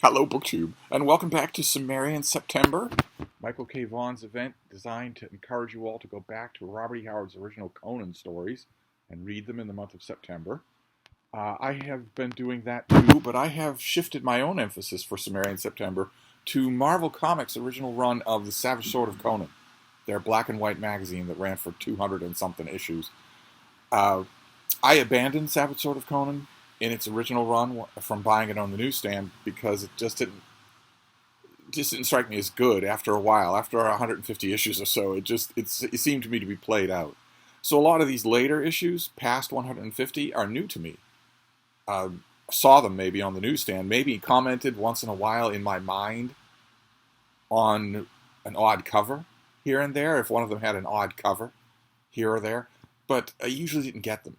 Hello, BookTube, and welcome back to Cimmerian September, Michael K. Vaughan's event designed to encourage you all to go back to Robert E. Howard's original Conan stories and read them in the month of September. I have been doing that too, but I have shifted my own emphasis for Cimmerian September to Marvel Comics' original run of The Savage Sword of Conan, their black and white magazine that ran for 200 and something issues. I abandoned Savage Sword of Conan in its original run from buying it on the newsstand because it just didn't strike me as good after a while. After 150 issues or so, it seemed to me to be played out. So a lot of these later issues, past 150, are new to me. Saw them maybe on the newsstand, maybe commented once in a while in my mind on an odd cover here and there, if one of them had an odd cover here or there, but I usually didn't get them.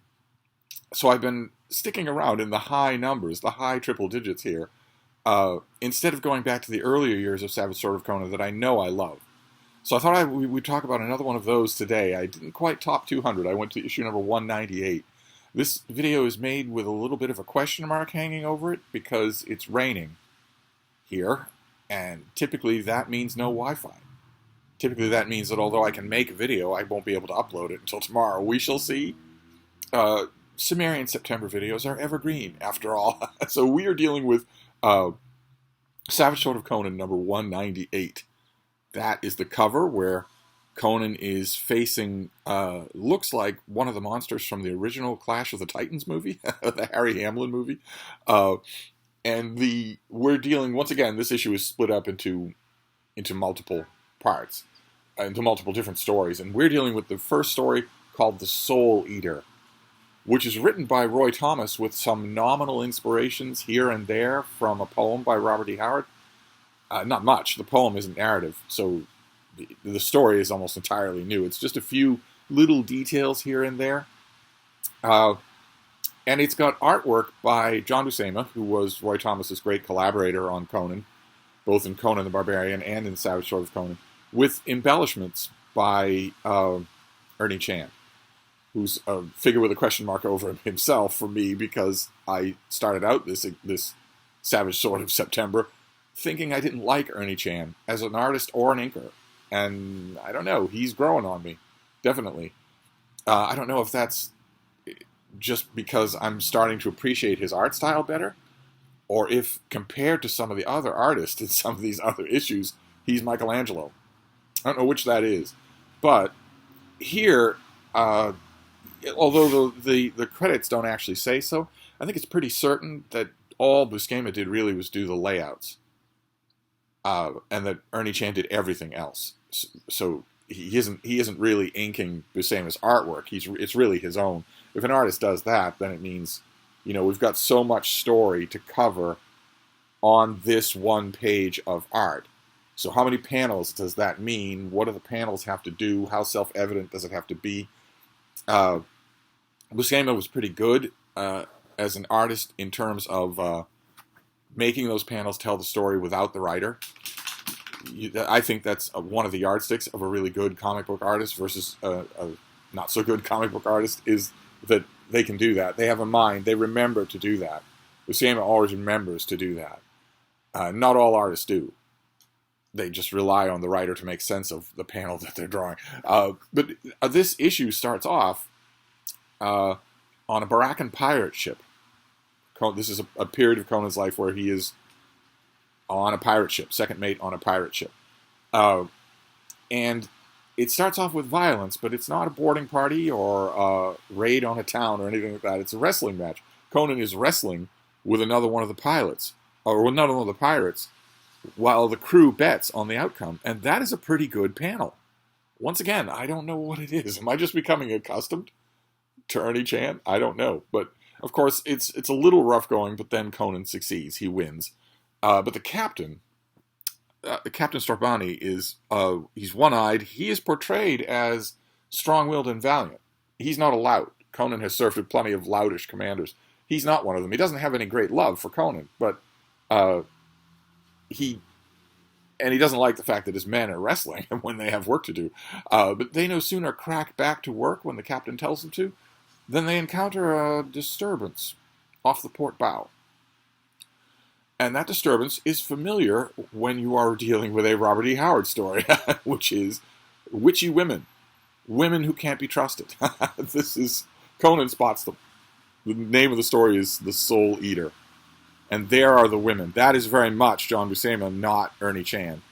So I've been sticking around in the high numbers, the high triple digits here, instead of going back to the earlier years of Savage Sword of Conan that I know I love. So I thought we would talk about another one of those today. I didn't quite top 200. I went to issue number 198. This video is made with a little bit of a question mark hanging over it because it's raining here, and typically that means no Wi-Fi. Typically that means that although I can make a video, I won't be able to upload it until tomorrow. We shall see. Cimmerian September videos are evergreen, after all. So we are dealing with Savage Sword of Conan number 198. That is the cover where Conan is facing, looks like one of the monsters from the original Clash of the Titans movie, the Harry Hamlin movie. And we're dealing, once again, this issue is split up into multiple parts, into multiple different stories. And we're dealing with the first story called The Soul Eater, which is written by Roy Thomas with some nominal inspirations here and there from a poem by Robert E. Howard. Not much. The poem isn't narrative, so the story is almost entirely new. It's just a few little details here and there. And it's got artwork by John Buscema, who was Roy Thomas's great collaborator on Conan, both in Conan the Barbarian and in Savage Sword of Conan, with embellishments by Ernie Chan, who's a figure with a question mark over him himself for me, because I started out this Savage Sword of September thinking I didn't like Ernie Chan as an artist or an inker. And I don't know, he's growing on me, definitely. I don't know if that's just because I'm starting to appreciate his art style better, or if compared to some of the other artists in some of these other issues, he's Michelangelo. I don't know which that is. But here, although the credits don't actually say so, I think it's pretty certain that all Buscema did really was do the layouts, and that Ernie Chan did everything else. So he isn't really inking Buscema's artwork. It's really his own. If an artist does that, then it means, we've got so much story to cover on this one page of art. So how many panels does that mean? What do the panels have to do? How self-evident does it have to be? Buscema was pretty good as an artist in terms of making those panels tell the story without the writer. I think that's one of the yardsticks of a really good comic book artist versus a not so good comic book artist, is that they can do that. They have a mind. They remember to do that. Buscema always remembers to do that. Not all artists do. They just rely on the writer to make sense of the panel that they're drawing. But this issue starts off on a Barracan pirate ship. This is a period of Conan's life where he is on a pirate ship, second mate on a pirate ship. And it starts off with violence, but it's not a boarding party or a raid on a town or anything like that. It's a wrestling match. Conan is wrestling with another one of the pilots, or with another one of the pirates, while the crew bets on the outcome. And that is a pretty good panel. Once again, I don't know what it is. Am I just becoming accustomed to Ernie Chan? I don't know. But, of course, it's a little rough going, but then Conan succeeds. He wins. But the captain, Captain Storbani, he's one-eyed. He is portrayed as strong-willed and valiant. He's not a lout. Conan has served with plenty of loutish commanders. He's not one of them. He doesn't have any great love for Conan, but he doesn't like the fact that his men are wrestling when they have work to do. But they no sooner crack back to work when the captain tells them to, than they encounter a disturbance off the port bow. And that disturbance is familiar when you are dealing with a Robert E. Howard story, which is witchy women, women who can't be trusted. This is Conan spots them. The name of the story is The Soul Eater. And there are the women. That is very much John Buscema, not Ernie Chan.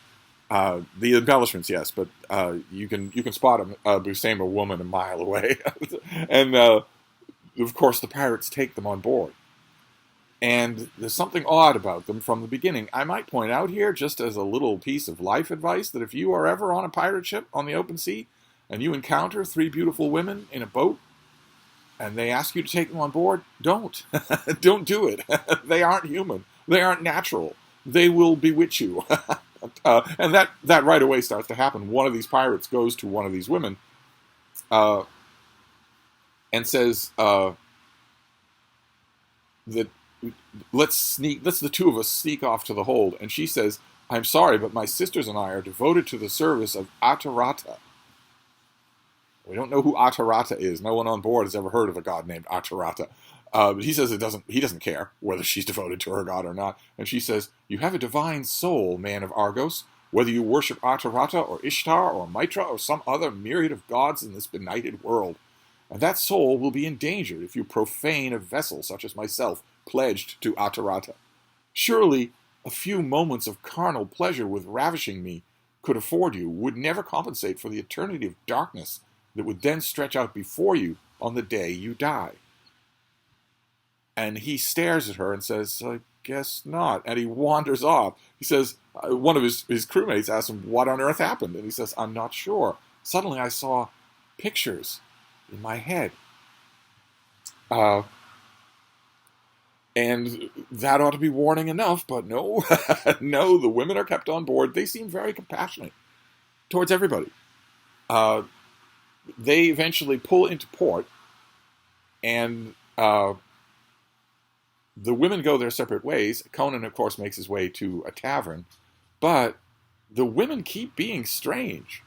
The embellishments, yes, but you can spot a Buscema woman a mile away. And, of course, the pirates take them on board. And there's something odd about them from the beginning. I might point out here, just as a little piece of life advice, that if you are ever on a pirate ship on the open sea, and you encounter 3 beautiful women in a boat, and they ask you to take them on board, don't. Don't do it. They aren't human. They aren't natural. They will bewitch you. And that right away starts to happen. One of these pirates goes to one of these women and says that let's the 2 of us sneak off to the hold. And she says, I'm sorry, but my sisters and I are devoted to the service of Atarata. We don't know who Atarata is. No one on board has ever heard of a god named Atarata. But he says he doesn't care whether she's devoted to her god or not. And she says, you have a divine soul, man of Argos. Whether you worship Atarata or Ishtar or Mitra or some other myriad of gods in this benighted world. And that soul will be endangered if you profane a vessel such as myself, pledged to Atarata. Surely a few moments of carnal pleasure with ravishing me could afford you would never compensate for the eternity of darkness that would then stretch out before you on the day you die. And he stares at her and says, I guess not. And he wanders off. He says, one of his crewmates asks him, what on earth happened? And he says, I'm not sure. Suddenly I saw pictures in my head. And that ought to be warning enough, but no. No, the women are kept on board. They seem very compassionate towards everybody. They eventually pull into port, and the women go their separate ways. Conan, of course, makes his way to a tavern, but the women keep being strange.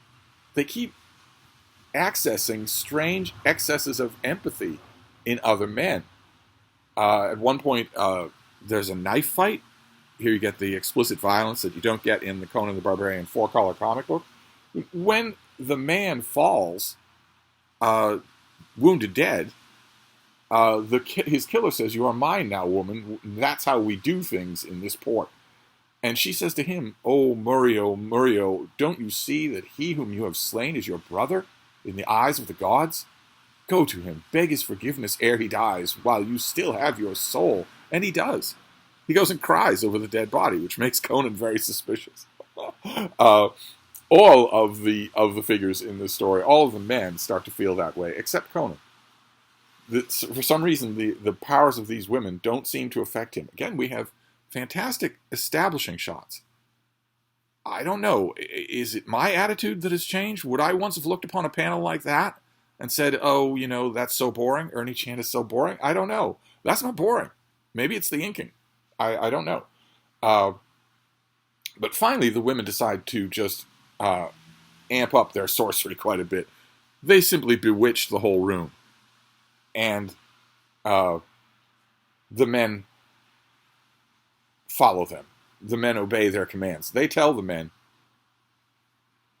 They keep accessing strange excesses of empathy in other men. At one point, there's a knife fight. Here you get the explicit violence that you don't get in the Conan the Barbarian 4-color comic book. When the man falls, wounded dead, his killer says, you are mine now, woman. That's how we do things in this port. And she says to him, oh, Murio, don't you see that he whom you have slain is your brother in the eyes of the gods? Go to him, beg his forgiveness ere he dies, while you still have your soul. And he does. He goes and cries over the dead body, which makes Conan very suspicious. All of the figures in this story, all of the men start to feel that way, except Conan. For some reason, the powers of these women don't seem to affect him. Again, we have fantastic establishing shots. I don't know. Is it my attitude that has changed? Would I once have looked upon a panel like that and said, oh, that's so boring. Ernie Chan is so boring. I don't know. That's not boring. Maybe it's the inking. I don't know. But finally, the women decide to just amp up their sorcery quite a bit. They simply bewitch the whole room. And the men follow them. The men obey their commands. They tell the men,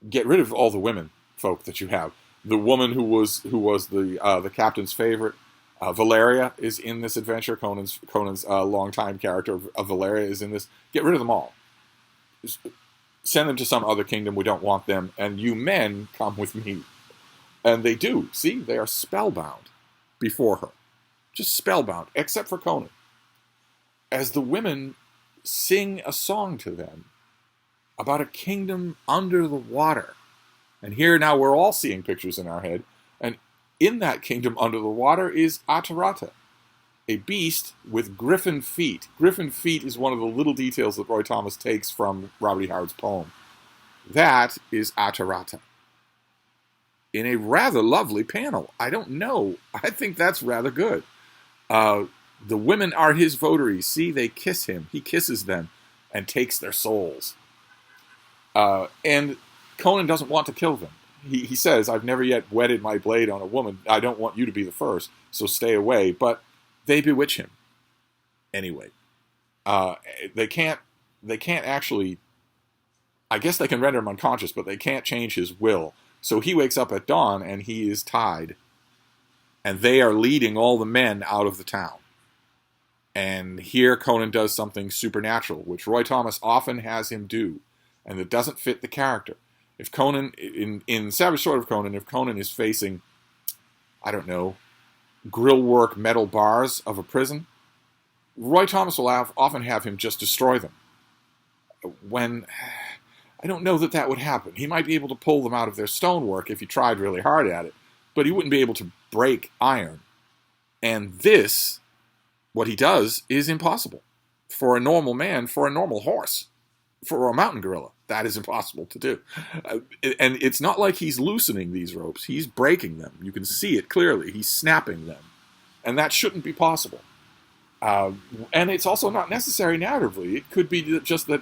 get rid of all the women folk that you have. The woman who was the captain's favorite, Valeria, is in this adventure. Conan's longtime character of Valeria is in this. Get rid of them all. Send them to some other kingdom. We don't want them. And you men come with me. And they do. See, they are spellbound before her. Just spellbound, except for Conan. As the women sing a song to them about a kingdom under the water. And here now we're all seeing pictures in our head. And in that kingdom under the water is Atarata, a beast with griffin feet. Griffin feet is one of the little details that Roy Thomas takes from Robert E. Howard's poem. That is Atarata. In a rather lovely panel. I don't know. I think that's rather good. The women are his votaries. See, they kiss him. He kisses them and takes their souls. And Conan doesn't want to kill them. He says, I've never yet whetted my blade on a woman. I don't want you to be the first, so stay away. But they bewitch him anyway. Uh, they can't actually. I guess they can render him unconscious, but they can't change his will. So he wakes up at dawn and he is tied, and they are leading all the men out of the town. And here Conan does something supernatural, which Roy Thomas often has him do, and it doesn't fit the character. If Conan, in Savage Sword of Conan, if Conan is facing, I don't know, grillwork metal bars of a prison, Roy Thomas will often have him just destroy them. When, I don't know that that would happen. He might be able to pull them out of their stonework if he tried really hard at it, but he wouldn't be able to break iron. And this, what he does, is impossible. For a normal man, for a normal horse, for a mountain gorilla, that is impossible to do. And it's not like he's loosening these ropes. He's breaking them. You can see it clearly. He's snapping them. And that shouldn't be possible. And it's also not necessary narratively. It could be just that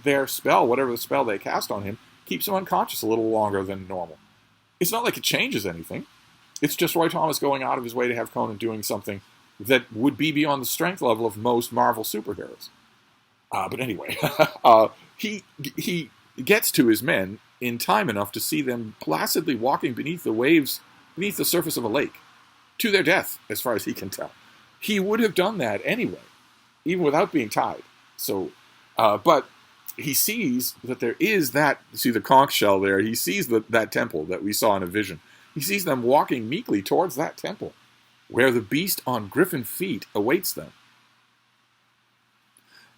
their spell, whatever the spell they cast on him, keeps him unconscious a little longer than normal. It's not like it changes anything. It's just Roy Thomas going out of his way to have Conan doing something that would be beyond the strength level of most Marvel superheroes. But anyway, he gets to his men in time enough to see them placidly walking beneath the waves, beneath the surface of a lake, to their death, as far as he can tell. He would have done that anyway, even without being tied. So, but he sees that there is that, see the conch shell there, he sees that temple that we saw in a vision. He sees them walking meekly towards that temple, where the beast on griffin feet awaits them.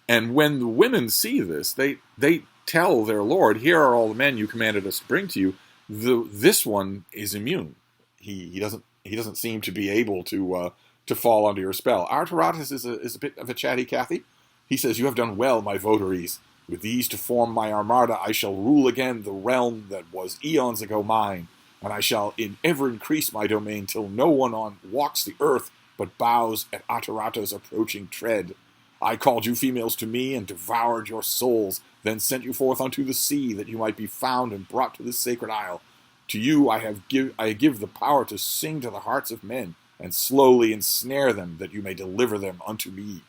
And when the women see this, they tell their lord, here are all the men you commanded us to bring to you. This one is immune. He doesn't seem to be able to fall under your spell. Arturatus is a bit of a chatty Cathy. He says, you have done well, my votaries. With these to form my armada, I shall rule again the realm that was eons ago mine, and I shall ever increase my domain till no one walks the earth but bows at Arturata's approaching tread. I called you females to me and devoured your souls, then sent you forth unto the sea that you might be found and brought to this sacred isle. To you I give the power to sing to the hearts of men, and slowly ensnare them, that you may deliver them unto me.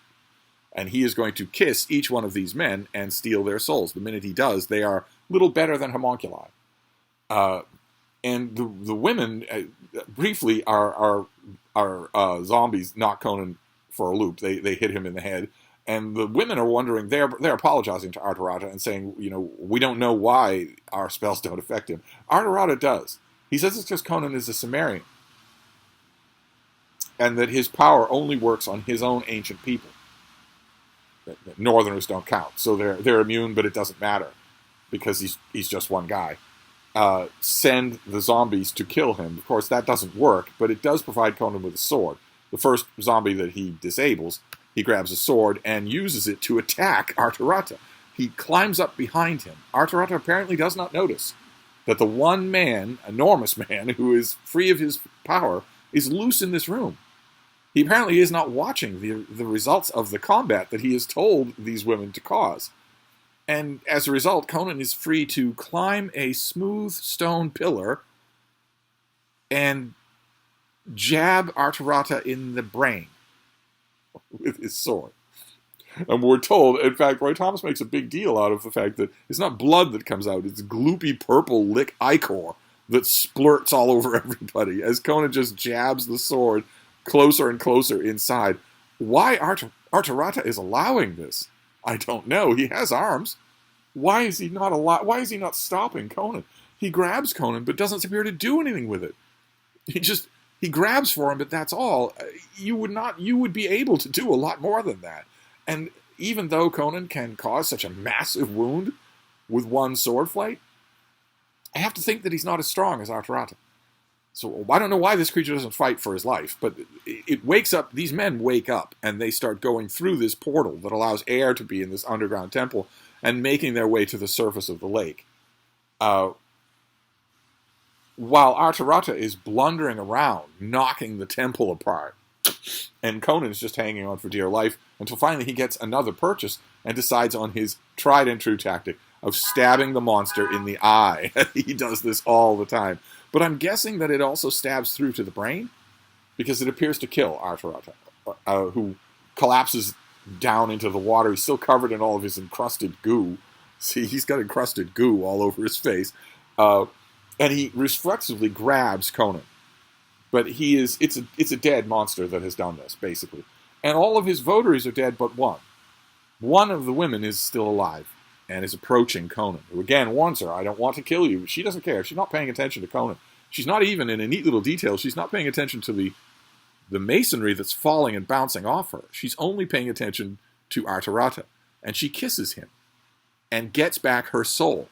And he is going to kiss each one of these men and steal their souls. The minute he does, they are little better than homunculi. And the women, briefly, are zombies, knock Conan for a loop. They hit him in the head. And the women are wondering, they're apologizing to Arturata and saying, we don't know why our spells don't affect him. Arturata does. He says it's because Conan is a Cimmerian, and that his power only works on his own ancient people. Northerners don't count, so they're immune, but it doesn't matter because he's just one guy. Send the zombies to kill him. Of course, that doesn't work, but it does provide Conan with a sword. The first zombie that he disables, he grabs a sword and uses it to attack Arturata. He climbs up behind him. Arturata apparently does not notice that the one man, enormous man, who is free of his power, is loose in this room. He apparently is not watching the results of the combat that he has told these women to cause. And as a result, Conan is free to climb a smooth stone pillar and jab Arturata in the brain with his sword. And we're told, in fact, Roy Thomas makes a big deal out of the fact that it's not blood that comes out, it's gloopy purple lick ichor that splurts all over everybody as Conan just jabs the sword closer and closer inside. Why Arturata is allowing this, I don't know. He has arms. Why is he not stopping Conan? He grabs Conan, but doesn't appear to do anything with it. He grabs for him, but that's all. You would be able to do a lot more than that. And even though Conan can cause such a massive wound with one sword flight, I have to think that he's not as strong as Arturata. So I don't know why this creature doesn't fight for his life, but it wakes up, these men wake up, and they start going through this portal that allows air to be in this underground temple and making their way to the surface of the lake. While Arturata is blundering around, knocking the temple apart, and Conan is just hanging on for dear life until finally he gets another purchase and decides on his tried and true tactic of stabbing the monster in the eye. He does this all the time. But I'm guessing that it also stabs through to the brain, because it appears to kill Arturata, who collapses down into the water. He's still covered in all of his encrusted goo. See, he's got encrusted goo all over his face. And he reflexively grabs Conan. But it's a dead monster that has done this, basically. And all of his votaries are dead but one. One of the women is still alive and is approaching Conan, who again warns her, I don't want to kill you. She doesn't care. She's not paying attention to Conan. She's not even, in a neat little detail, she's not paying attention to the masonry that's falling and bouncing off her. She's only paying attention to Artarata. And she kisses him and gets back her soul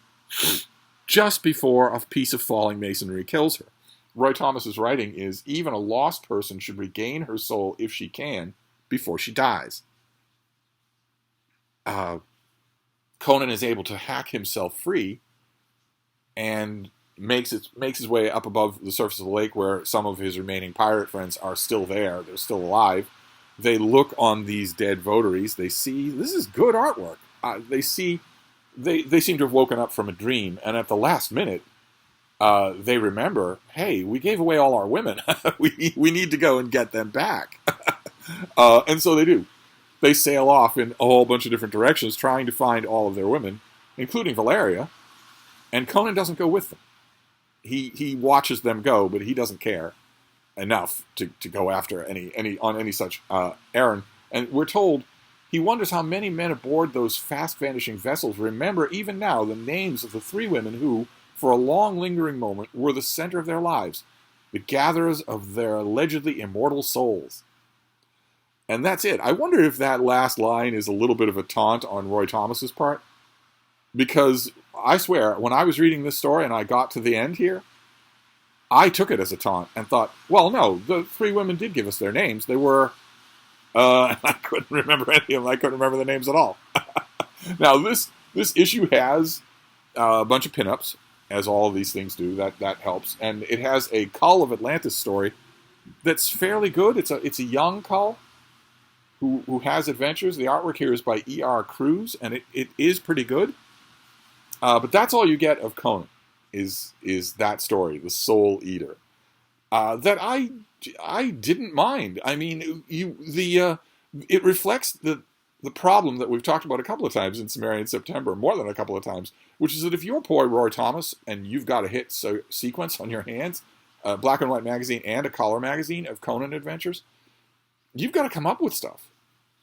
just before a piece of falling masonry kills her. Roy Thomas's writing is, even a lost person should regain her soul if she can before she dies. Conan is able to hack himself free and makes his way up above the surface of the lake, where some of his remaining pirate friends are still there. They're still alive. They look on these dead votaries. They see, this is good artwork. They seem to have woken up from a dream, and at the last minute, they remember, hey, we gave away all our women. we need to go and get them back. And so they do. They sail off in a whole bunch of different directions, trying to find all of their women, including Valeria, and Conan doesn't go with them. He watches them go, but he doesn't care enough to go after any such errand. And we're told he wonders how many men aboard those fast-vanishing vessels remember even now the names of the three women who, for a long lingering moment, were the center of their lives, the gatherers of their allegedly immortal souls. And that's it. I wonder if that last line is a little bit of a taunt on Roy Thomas's part. Because I swear, when I was reading this story and I got to the end here, I took it as a taunt and thought, well, no, the three women did give us their names. They were, I couldn't remember any of them. I couldn't remember the names at all. Now, this issue has a bunch of pinups, as all of these things do. That helps. And it has a Cull of Atlantis story that's fairly good. It's a young Cull who has adventures. The artwork here is by E.R. Cruz, and it is pretty good. But that's all you get of Conan, is that story, The Soul Eater, that I didn't mind. I mean, it reflects the problem that we've talked about a couple of times in Cimmerian September, more than a couple of times, which is that if you're poor Roy Thomas and you've got a hit sequence on your hands, a black and white magazine and a color magazine of Conan adventures, you've got to come up with stuff.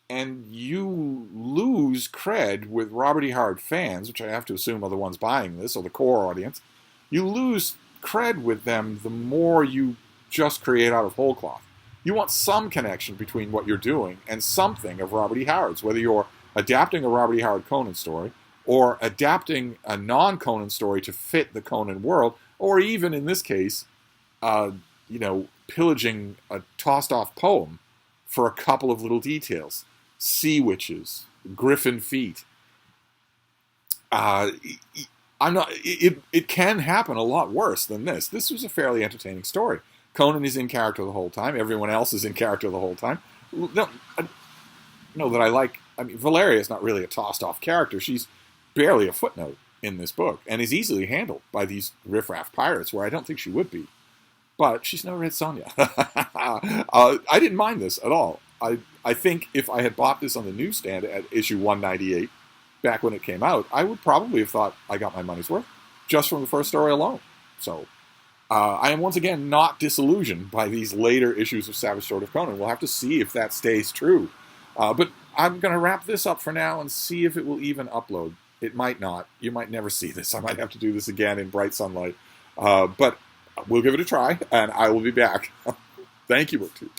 And you lose cred with Robert E. Howard fans, which I have to assume are the ones buying this, or the core audience. You lose cred with them the more you just create out of whole cloth. You want some connection between what you're doing and something of Robert E. Howard's, whether you're adapting a Robert E. Howard Conan story, or adapting a non-Conan story to fit the Conan world, or even, in this case, pillaging a tossed-off poem for a couple of little details. Sea witches, griffin feet. It can happen a lot worse than this. This was a fairly entertaining story. Conan is in character the whole time. Everyone else is in character the whole time. Valeria is not really a tossed-off character. She's barely a footnote in this book, and is easily handled by these riffraff pirates, where I don't think she would be. But she's no Red Sonja. I didn't mind this at all. I think if I had bought this on the newsstand at issue 198, back when it came out, I would probably have thought I got my money's worth, just from the first story alone. So, I am once again not disillusioned by these later issues of Savage Sword of Conan. We'll have to see if that stays true. But I'm going to wrap this up for now and see if it will even upload. It might not. You might never see this. I might have to do this again in bright sunlight. But we'll give it a try, and I will be back. Thank you, BookTube.